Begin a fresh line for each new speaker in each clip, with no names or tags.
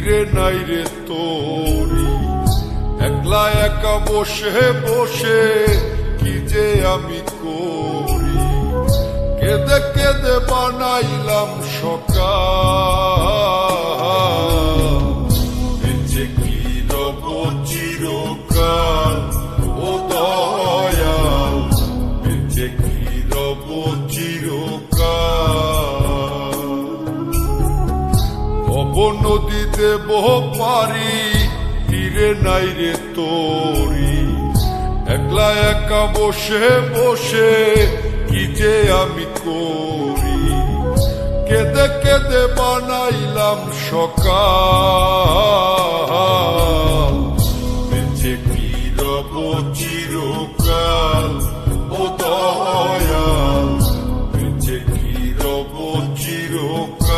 তীরে নাই রে তোরি। একলা একা বসে বসে কি যে আমি করি, কেঁদে কেঁদে বানাইলাম সকাল। বেঁচে কি রব চিরকাল ও দয়াল, বেঁচে কি রব চিরকাল। ভব নদীতে বহ পারি, তীরে নাই রে তোরি। একলা একা বসে বসে কি যে আমি করি, কেঁদে কেঁদে বানাইলাম সকাল। বেঁচে কি রব চিরকাল ও দয়াল, বেঁচে কি রব চিরকাল।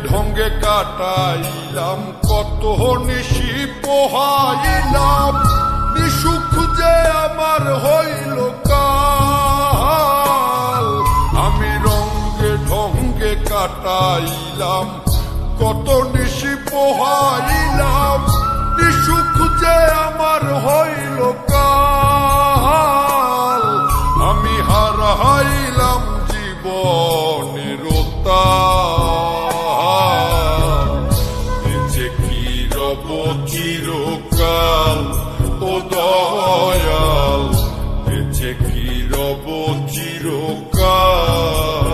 ঢঙ্গে কাটাইলাম কত নিশি পোহাইলাম, নিসুখ যে আমার হইল কাল। আমি রঙ্গে ঢঙ্গে কাটাইলাম কত নিশি পোহাইলাম, নিসুখ যে আমার হইল কাল। আমি হারাইলাম জীবনের তাল। বেঁচে কি রব চিরকাল ও দয়াল, বেঁচে কি রব চিরকাল।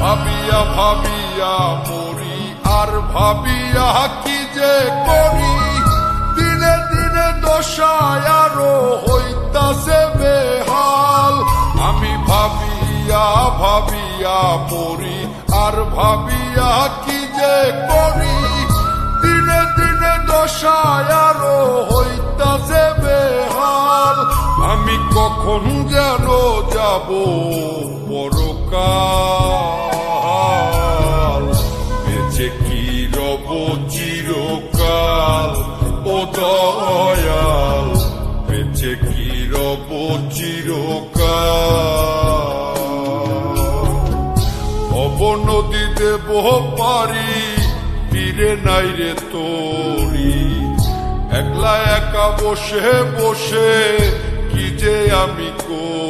ভাবিয়া ভাবিয়া মরি আর ভাবিয়া কি যে করি, দিনে দিনে দশায় আরো হইতাছে বেহাল। আমি ভাবিয়া ভাবিয়া মরি আর ভাবিয়া কি যে করি, দিনে দিনে দশায় আরো হইতাছে বেহাল। আমি কখন যেন যাব পরকাল। বেঁচে কি রব চিরকাল ও দয়াল, বেঁচে কি রব চিরকাল। ভব নদীতে বহ পারি, তীরে নাই রে তোরি। একলা একা বসে বসে কি যে আমি করি,